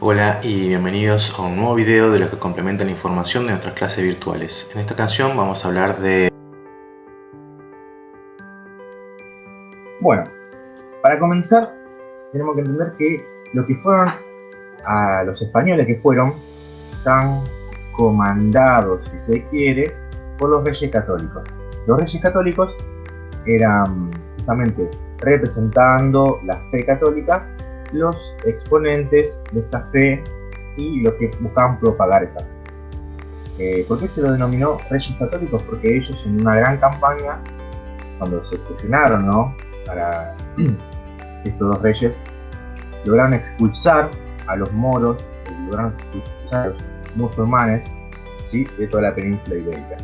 Hola y bienvenidos a un nuevo video de los que complementan la información de nuestras clases virtuales. En esta ocasión vamos a hablar de... Bueno, para comenzar tenemos que entender que lo que fueron a los españoles están comandados, si se quiere, por los reyes católicos. Los reyes católicos eran justamente representando la fe católica, los exponentes de esta fe y los que buscaban propagar esta fe. ¿Por qué se lo denominó reyes católicos? Porque ellos en una gran campaña, cuando se fusionaron, ¿no?, para estos dos reyes, lograron expulsar a los moros, lograron expulsar a los musulmanes, ¿sí?, de toda la península ibérica.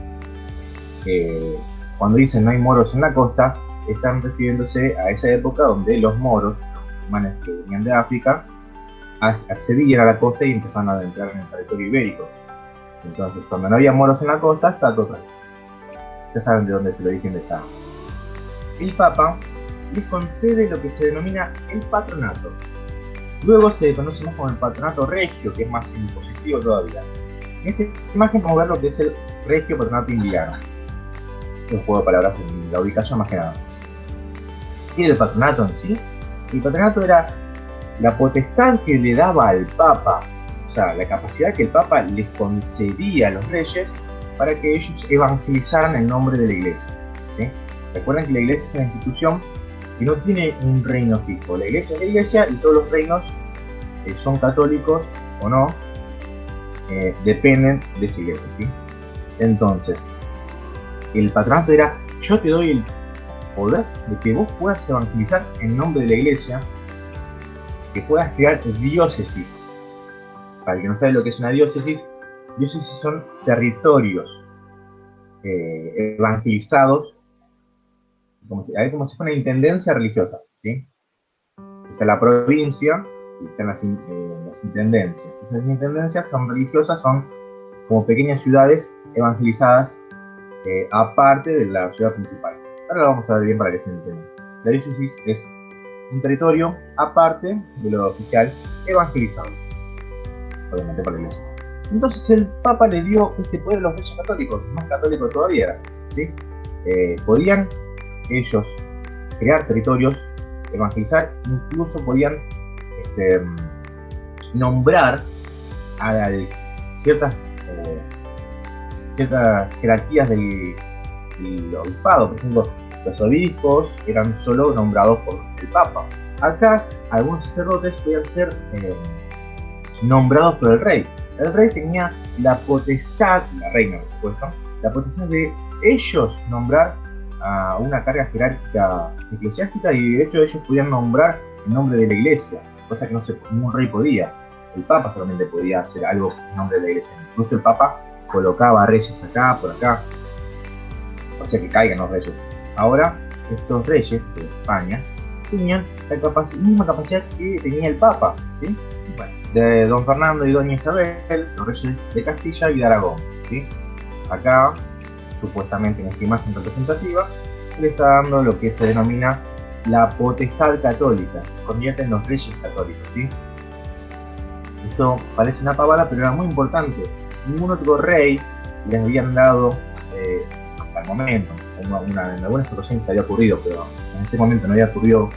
Cuando dicen no hay moros en la costa, están refiriéndose a esa época donde los moros, los musulmanes que venían de África, accedían a la costa y empezaron a adentrar en el territorio ibérico. Entonces, cuando no había moros en la costa, está todo tranquilo. Ya saben de dónde es el origen de esa. El Papa les concede lo que se denomina el patronato. Luego se conoce más como el patronato regio, que es más impositivo todavía. En esta imagen vamos a ver lo que es el regio patronato indiano. Un juego de palabras en la ubicación más que nada. Y el patronato en sí, el patronato era la potestad que le daba al Papa, o sea, la capacidad que el Papa les concedía a los reyes para que ellos evangelizaran en nombre de la Iglesia, ¿sí? Recuerden que la Iglesia es una institución que no tiene un reino fijo. La Iglesia es la Iglesia y todos los reinos, son católicos o no, dependen de esa Iglesia, ¿sí? Entonces, el patronato era: yo te doy el poder de que vos puedas evangelizar en nombre de la Iglesia, que puedas crear diócesis. Para el que no sabe lo que es una diócesis son territorios evangelizados, como si fuera una intendencia religiosa, ¿sí? Está la provincia y están las intendencias. Esas intendencias son religiosas, son como pequeñas ciudades evangelizadas aparte de la ciudad principal. Ahora lo vamos a ver bien para que se entienda. La diócesis es un territorio aparte de lo oficial evangelizado, obviamente por la Iglesia. Entonces el Papa le dio este poder a los reyes católicos, más católico todavía, ¿sí? Podían ellos crear territorios, evangelizar, incluso podían nombrar a ciertas jerarquías del obispado. Por ejemplo, los obispos eran solo nombrados por el Papa. Acá algunos sacerdotes podían ser nombrados por el rey. El rey tenía la potestad, la reina por supuesto, la potestad de ellos nombrar a una carga jerárquica eclesiástica, y de hecho ellos podían nombrar en nombre de la Iglesia, cosa que ningún rey podía. El Papa solamente podía hacer algo en nombre de la Iglesia. Incluso el Papa colocaba reyes acá, por acá, o sea que caigan los reyes. Ahora, estos reyes de España tenían la misma capacidad que tenía el Papa, ¿sí? Bueno, de Don Fernando y Doña Isabel, los reyes de Castilla y de Aragón, ¿sí? Acá, supuestamente en esta imagen representativa, se le está dando lo que se denomina la potestad católica, se convierte en los reyes católicos, ¿sí? Esto parece una pavada, pero era muy importante. Ningún otro rey les habían dado, hasta el momento, en algunas ocasiones se había ocurrido, pero en este momento no había ocurrido,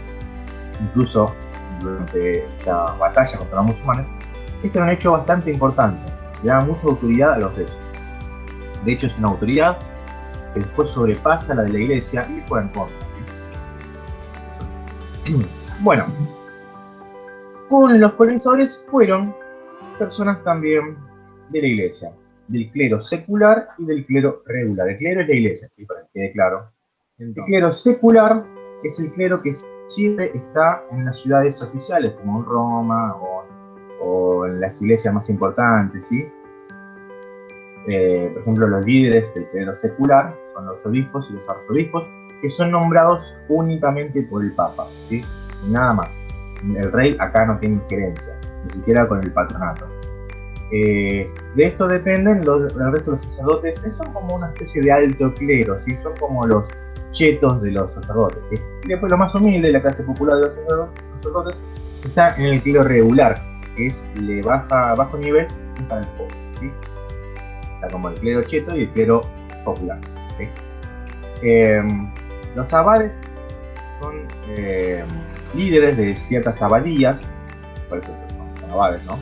incluso durante esta batalla contra los musulmanes. Esto era un hecho bastante importante, le daba mucha autoridad a los reyes. De hecho, es una autoridad que después sobrepasa la de la Iglesia y juega en contra, ¿sí? Bueno, con los colonizadores fueron personas también de la Iglesia, del clero secular y del clero regular. El clero es la Iglesia, ¿sí?, para que quede claro. El clero secular es el clero que siempre está en las ciudades oficiales, como en Roma o en las iglesias más importantes, ¿sí? Por ejemplo, los líderes del clero secular son los obispos y los arzobispos, que son nombrados únicamente por el Papa, ¿sí? Y nada más. El rey acá no tiene injerencia, ni siquiera con el patronato. De esto dependen el resto de los sacerdotes. Son como una especie de alto clero, ¿sí? Son como los chetos de los sacerdotes, ¿sí? Y después lo más humilde, la clase popular de los sacerdotes, está en el clero regular, que es de bajo nivel para el pobre, ¿sí? Está como el clero cheto y el clero popular, ¿sí? Los abades son líderes de ciertas abadías, por eso son abades, ¿no?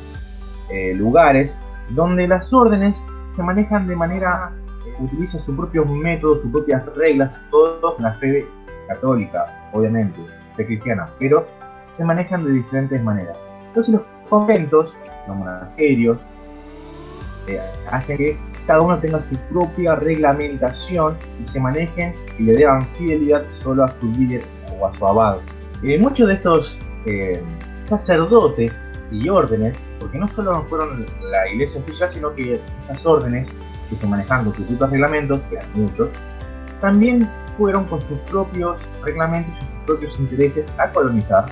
Lugares donde las órdenes se manejan de manera, utilizan sus propios métodos, sus propias reglas, todos en la fe católica, obviamente, fe cristiana, pero se manejan de diferentes maneras. Entonces los conventos, los monasterios, hacen que cada uno tenga su propia reglamentación y se manejen y le deban fidelidad solo a su líder o a su abad. Muchos de estos sacerdotes y órdenes, porque no solo fueron la iglesia oficial, sino que estas órdenes que se manejaban con sus propios reglamentos, que eran muchos, también fueron con sus propios reglamentos y sus propios intereses a colonizar,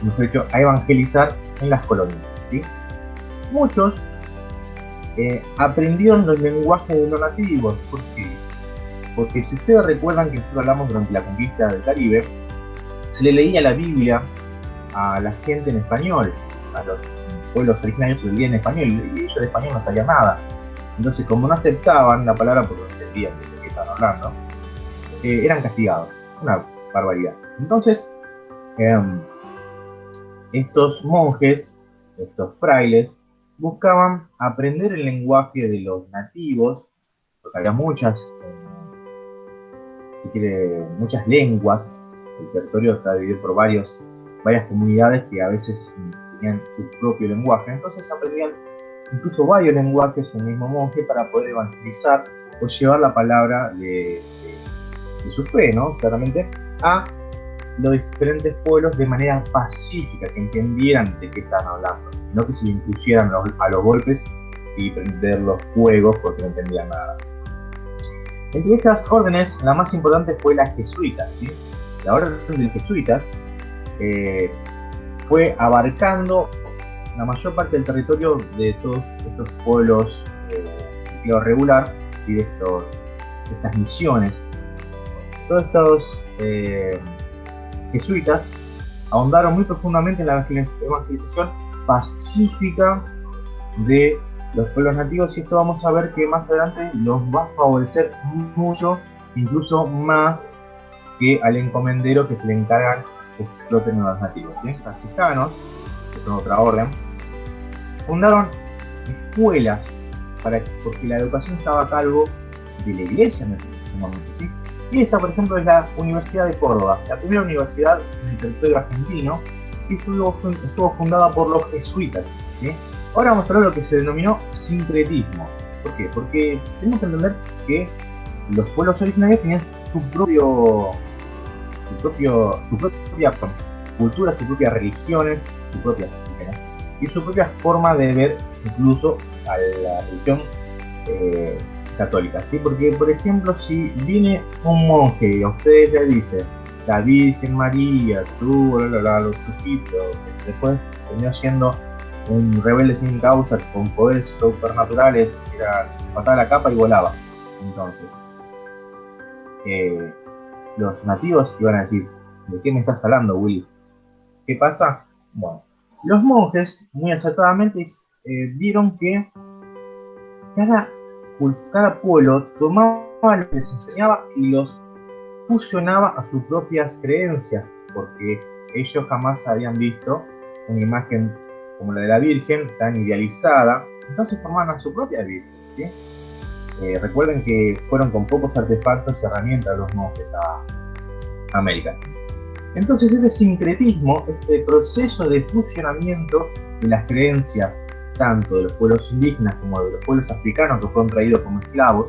mejor dicho, a evangelizar en las colonias, ¿sí? Muchos aprendieron los lenguajes de los nativos. ¿Por qué? Porque si ustedes recuerdan que nosotros hablamos durante la conquista del Caribe, se le leía la Biblia a la gente en español, a los pueblos originarios se le leía en español, y ellos de español no sabían nada. Entonces, como no aceptaban la palabra porque no entendían de qué estaban hablando, eran castigados. Una barbaridad. Entonces, estos monjes, estos frailes, buscaban aprender el lenguaje de los nativos, porque había muchas, si quiere, muchas lenguas. El territorio está dividido por varias comunidades que a veces tenían su propio lenguaje. Entonces aprendían incluso varios lenguajes un mismo monje para poder evangelizar o llevar la palabra de su fe, ¿no? Claramente, a los diferentes pueblos de manera pacífica, que entendieran de qué están hablando, no que se le impusieran a los golpes y prender los fuegos porque no entendían nada. Entre estas órdenes, la más importante fue la jesuita, ¿sí? La orden de los jesuitas fue abarcando la mayor parte del territorio de todos estos pueblos de regular, ¿sí? de estas misiones. Todos estos jesuitas ahondaron muy profundamente en la evangelización pacífica de los pueblos nativos, y esto vamos a ver que más adelante los va a favorecer mucho, incluso más que al encomendero que se le encargan que exploten a los nativos, ¿sí? Franciscanos, que son otra orden, fundaron escuelas porque la educación estaba a cargo de la iglesia en ese momento, ¿sí? Y esta, por ejemplo, es la Universidad de Córdoba, la primera universidad en el territorio argentino, que estuvo fundada por los jesuitas, ¿sí? Ahora vamos a ver lo que se denominó sincretismo. ¿Por qué? Porque tenemos que entender que los pueblos originarios tenían su propia cultura, sus propias religiones, y su propia forma de ver incluso a la religión católica, ¿sí? Porque, por ejemplo, si viene un monje y a ustedes le dice la Virgen María, los truquitos, después terminó siendo un rebelde sin causa con poderes supernaturales, era mataba la capa y volaba. Entonces, los nativos iban a decir, ¿de qué me estás hablando, Willy? ¿Qué pasa? Bueno, los monjes, muy acertadamente, vieron que cada pueblo tomaba lo que les enseñaba y los fusionaba a sus propias creencias, porque ellos jamás habían visto una imagen como la de la Virgen, tan idealizada. Entonces formaban a su propia Virgen, ¿sí? Recuerden que fueron con pocos artefactos y herramientas los monjes a América. Entonces este sincretismo, este proceso de fusionamiento de las creencias tanto de los pueblos indígenas como de los pueblos africanos que fueron traídos como esclavos,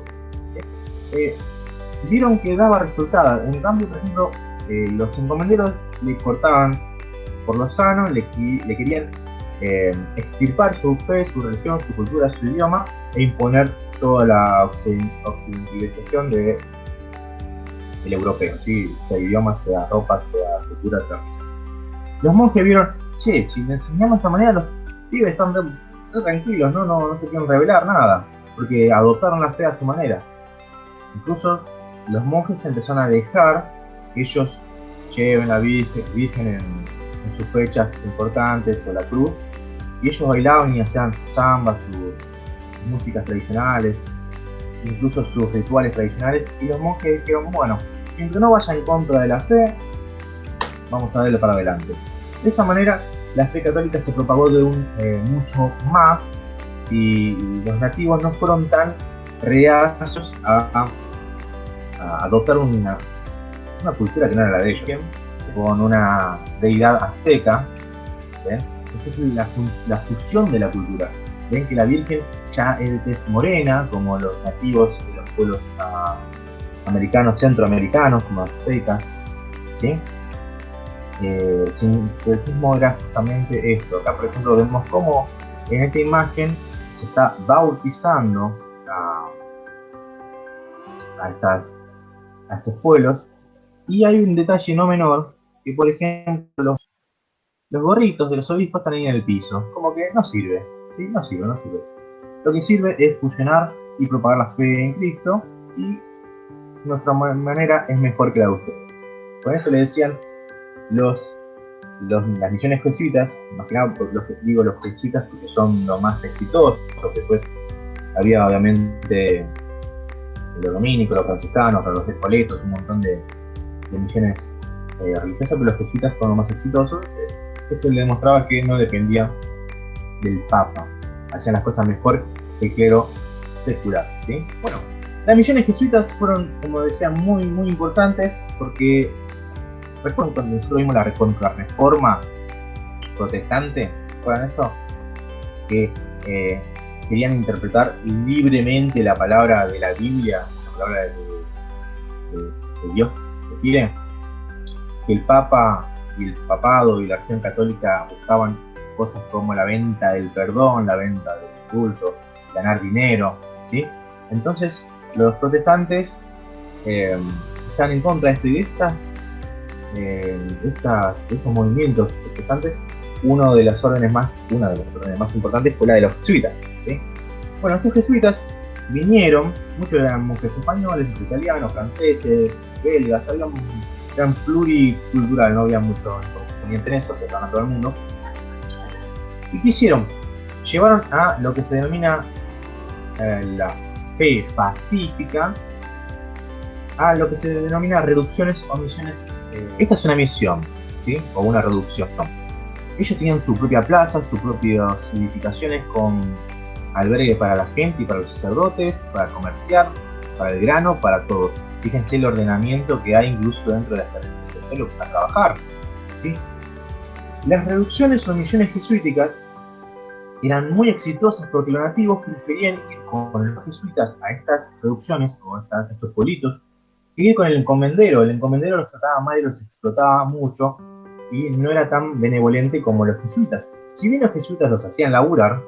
vieron que daba resultados. En cambio, por ejemplo, los encomenderos le cortaban por lo sano, le querían extirpar su fe, su religión, su cultura, su idioma, e imponer toda la occidentalización del europeo, ¿sí? Sea idioma, sea ropa, sea cultura, sea... Los monjes vieron, che, si le enseñamos de esta manera, los pibes están tranquilos, no se quieren revelar nada, porque adoptaron la fe a su manera. Incluso los monjes empezaron a dejar que ellos lleven la Virgen en en sus fechas importantes o la cruz, y ellos bailaban y hacían sus zambas, sus músicas tradicionales, incluso sus rituales tradicionales, y los monjes dijeron, bueno, mientras no vaya en contra de la fe, vamos a darle para adelante. De esta manera, la fe católica se propagó de mucho más, y los nativos no fueron tan reacios a adoptar una cultura que no era la de ellos, con una deidad azteca. ¿Ven? Esta es la fusión de la cultura. Ven que la Virgen ya es de tez morena, como los nativos de los pueblos americanos, centroamericanos, como los aztecas, ¿sí? El sincretismo era justamente esto. Acá, por ejemplo, vemos cómo en esta imagen se está bautizando a estos pueblos, y hay un detalle no menor, que por ejemplo los gorritos de los obispos están ahí en el piso, como que no sirve, ¿sí? No sirve. Lo que sirve es fusionar y propagar la fe en Cristo, y nuestra manera es mejor que la de ustedes. Con esto le decían las misiones jesuitas, más que nada los jesuitas porque son los más exitosos. Después había obviamente los dominicos, los franciscanos, los recoletos, un montón de misiones religiosas, pero los jesuitas fueron los más exitosos. Esto le demostraba que no dependía del Papa, hacían las cosas mejor que el clero secular, ¿sí? Bueno, las misiones jesuitas fueron, como decía, muy importantes, porque recuerden cuando nosotros vimos la contrarreforma protestante, ¿recuerdan eso? Que querían interpretar libremente la palabra de la Biblia, la palabra de Dios, si se quiere, que el Papa y el Papado y la Acción Católica buscaban cosas como la venta del perdón, la venta del culto, ganar dinero, ¿sí? Entonces los protestantes están en contra de esto, y de estos movimientos protestantes. Una de las órdenes más importantes fue la de los jesuitas, ¿sí? Bueno, estos jesuitas vinieron, muchos eran monjes españoles, italianos, franceses, belgas, eran pluricultural, no había mucho inconveniente en eso, se van a todo el mundo. ¿Y qué hicieron? Llevaron a lo que se denomina la fe pacífica, a lo que se denomina reducciones o misiones. Esta es una misión, ¿sí? O una reducción. Ellos tenían su propia plaza, sus propias edificaciones con albergue para la gente y para los sacerdotes, para comerciar, para el grano, para todo. Fíjense el ordenamiento que hay incluso dentro de las territorios para trabajar, ¿sí? Las reducciones o misiones jesuíticas eran muy exitosas porque los nativos preferían ir con los jesuitas a estas reducciones o a estos pueblitos que ir con el encomendero. El encomendero los trataba mal y los explotaba mucho y no era tan benevolente como los jesuitas. Si bien los jesuitas los hacían laburar,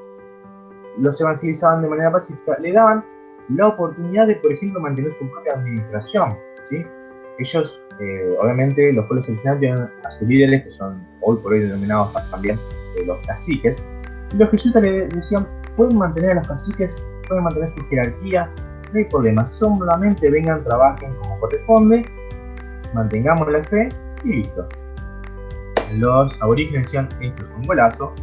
los evangelizaban de manera pacífica, le daban la oportunidad de, por ejemplo, mantener su propia administración, ¿sí? Ellos, obviamente, los pueblos originarios tienen a sus líderes, que son hoy por hoy denominados también los caciques, y los jesuitas le decían, pueden mantener a los caciques, pueden mantener su jerarquía, no hay problema, solamente vengan, trabajen como corresponde, mantengamos la fe y listo. Los aborígenes decían, esto es un golazo,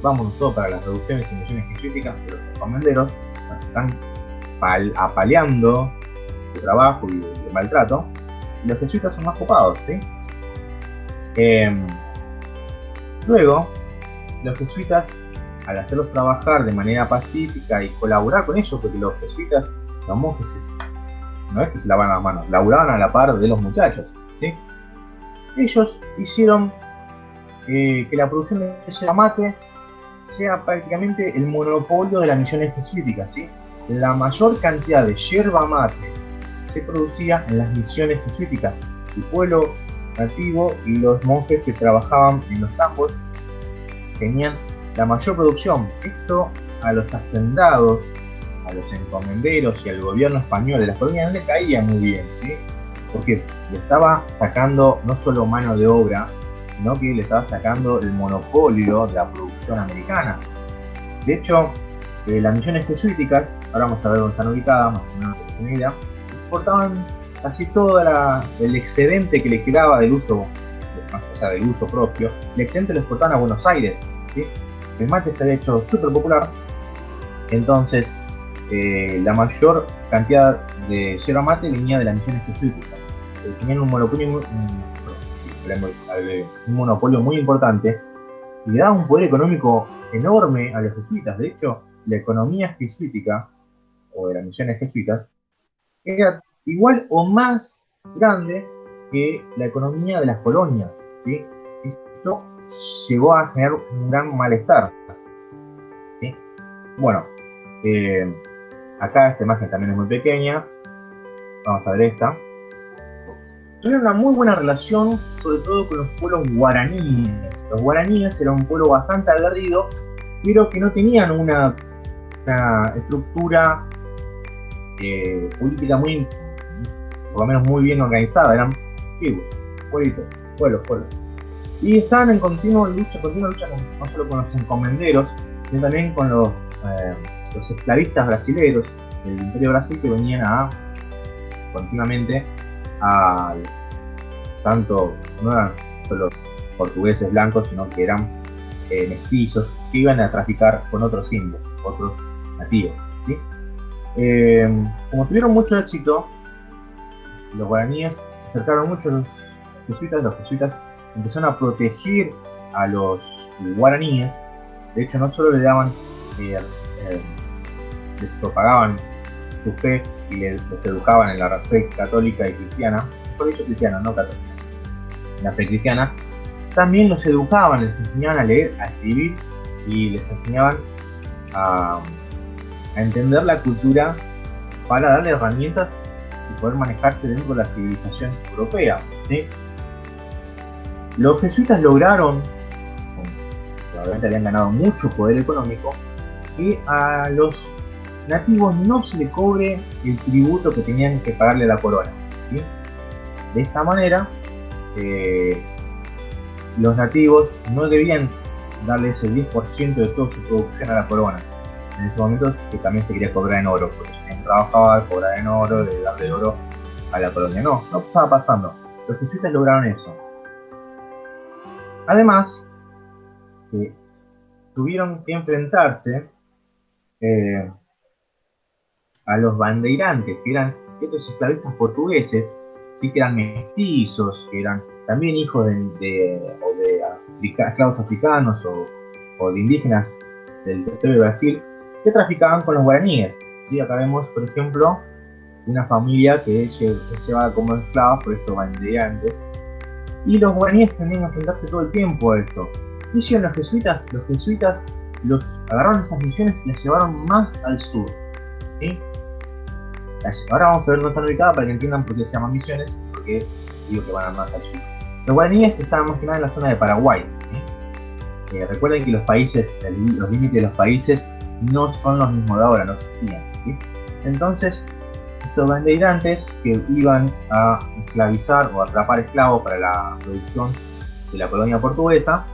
vámonos todos para las reducciones y misiones jesuíticas, de los encomenderos nos están apaleando de trabajo y de maltrato, y los jesuitas son más copados, ¿sí? Luego, los jesuitas, al hacerlos trabajar de manera pacífica y colaborar con ellos, porque los jesuitas, los monjes, no es que se lavaban las manos, laburaban a la par de los muchachos, ¿sí? Ellos hicieron que la producción de yerba mate sea prácticamente el monopolio de las misiones jesuíticas, ¿sí? La mayor cantidad de yerba mate se producía en las misiones jesuíticas. El pueblo nativo y los monjes que trabajaban en los campos tenían la mayor producción. Esto a los hacendados, a los encomenderos y al gobierno español de las colonias no le caía muy bien, ¿sí? Porque le estaba sacando no solo mano de obra, sino que le estaba sacando el monopolio de la producción americana. De hecho, las misiones jesuíticas, ahora vamos a ver dónde están ubicadas, más o menos para una idea, exportaban casi todo el excedente que le quedaba del uso más allá del uso propio, el excedente lo exportaban a Buenos Aires, ¿sí? El mate se había hecho súper popular, entonces la mayor cantidad de yerba mate venía de las misiones jesuíticas. Tenían un monopolio muy importante y le daba un poder económico enorme a los jesuitas. De hecho, la economía jesuítica, o de las misiones jesuitas, era igual o más grande que la economía de las colonias, ¿sí? Esto llegó a generar un gran malestar, ¿sí? Bueno, acá esta imagen también es muy pequeña. Vamos a ver esta. Tuvieron una muy buena relación, sobre todo con los pueblos guaraníes. Los guaraníes eran un pueblo bastante aguerrido, pero que no tenían una estructura política muy, por lo menos muy bien organizada. Eran pueblos. Y estaban en continua lucha no solo con los encomenderos, sino también con los esclavistas brasileños del Imperio Brasil, que venían continuamente tanto no eran solo portugueses blancos, sino que eran mestizos que iban a traficar con otros indios, otros nativos, ¿sí? Como tuvieron mucho éxito, los guaraníes se acercaron mucho a los jesuitas empezaron a proteger a los guaraníes. De hecho, no solo le daban, les propagaban su fe y los educaban en la fe católica y cristiana, mejor dicho cristiana, no católica, en la fe cristiana, también los educaban, les enseñaban a leer, a escribir y les enseñaban a entender la cultura para darle herramientas y poder manejarse dentro de la civilización europea, ¿sí? Los jesuitas lograron, probablemente habían ganado mucho poder económico, que a los nativos no se le cobre el tributo que tenían que pagarle a la corona, ¿sí? De esta manera, los nativos no debían darles el 10% de toda su producción a la corona. En ese momento que también se quería cobrar en oro, porque si querían trabajar, cobrar en oro, de darle oro a la colonia. No estaba pasando. Los jesuitas lograron eso. Además, tuvieron que enfrentarse a los bandeirantes, que eran estos esclavistas portugueses, sí, que eran mestizos, que eran también hijos de esclavos africanos o de indígenas del territorio de Brasil, que traficaban con los guaraníes, ¿sí? Acá vemos, por ejemplo, una familia que es llevada como esclavos por estos bandeirantes, y los guaraníes tenían que enfrentarse todo el tiempo a esto. ¿Qué hicieron los jesuitas? Los jesuitas los agarraron esas misiones y las llevaron más al sur, ¿sí? Ahora vamos a ver dónde están ubicadas para que entiendan por qué se llaman misiones, porque digo que van más al sur. Los guaraníes estaban más que nada en la zona de Paraguay, ¿sí? Recuerden que los límites de los países no son los mismos de ahora, no existían, ¿sí? Entonces, estos bandeirantes que iban a esclavizar o atrapar esclavos para la producción de la colonia portuguesa,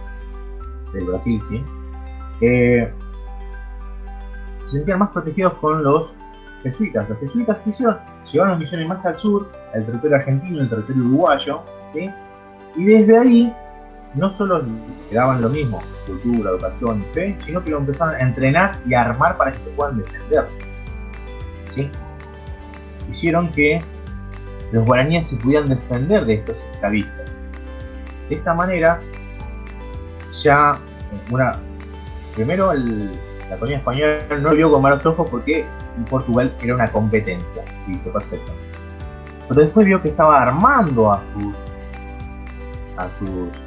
del Brasil, ¿sí? Se sentían más protegidos con los jesuitas. Los jesuitas que hicieron, llevaron las misiones más al sur, al territorio argentino, al territorio uruguayo, ¿sí? Y desde ahí no solo le daban lo mismo, cultura, educación y fe, sino que lo empezaron a entrenar y a armar para que se puedan defender, ¿sí? Hicieron que los guaraníes se pudieran defender de estos esclavistas. De esta manera, ya primero la colonia española no lo vio con malos ojos porque en Portugal era una competencia, y fue perfecto. Pero después vio que estaba armando a sus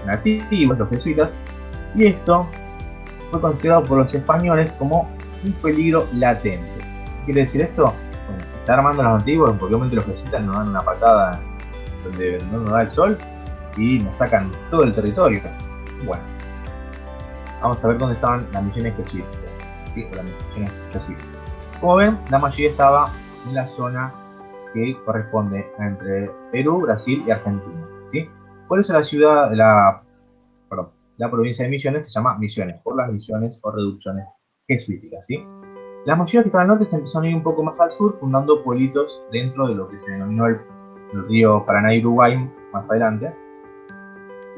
nativos, los jesuitas, y esto fue considerado por los españoles como un peligro latente. ¿Qué quiere decir esto? Bueno, se está armando a los nativos porque obviamente los jesuitas nos dan una patada donde no nos da el sol y nos sacan todo el territorio. Bueno, vamos a ver dónde estaban las misiones jesuíticas, ¿sí? Las misiones jesuíticas. Como ven, la mayoría estaba en la zona que corresponde entre Perú, Brasil y Argentina, ¿sí? Por eso la provincia de Misiones se llama Misiones, por las misiones o reducciones jesuíticas, ¿sí? Las misiones que estaban al norte se empezaron a ir un poco más al sur, fundando pueblitos dentro de lo que se denominó el río Paraná y Uruguay más adelante.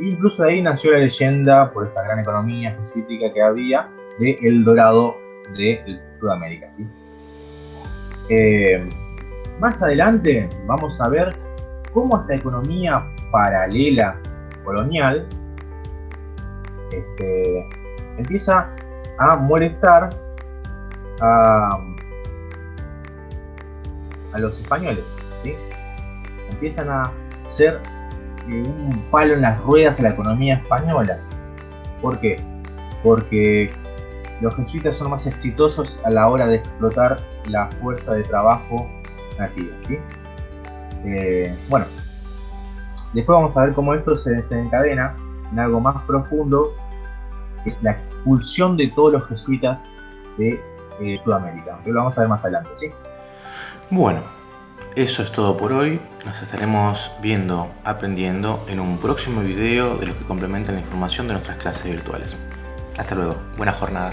Incluso de ahí nació la leyenda, por esta gran economía jesuítica que había, de El Dorado de Sudamérica, ¿sí? Más adelante vamos a ver cómo esta economía paralela colonial empieza a molestar a los españoles, ¿sí? Empiezan a ser un palo en las ruedas a la economía española. ¿Por qué? Porque los jesuitas son más exitosos a la hora de explotar la fuerza de trabajo nativa, ¿sí? Bueno, después vamos a ver cómo esto se desencadena en algo más profundo, que es la expulsión de todos los jesuitas de Sudamérica, que lo vamos a ver más adelante, ¿sí? Bueno, eso es todo por hoy. Nos estaremos viendo, aprendiendo en un próximo video de los que complementan la información de nuestras clases virtuales. Hasta luego, buena jornada.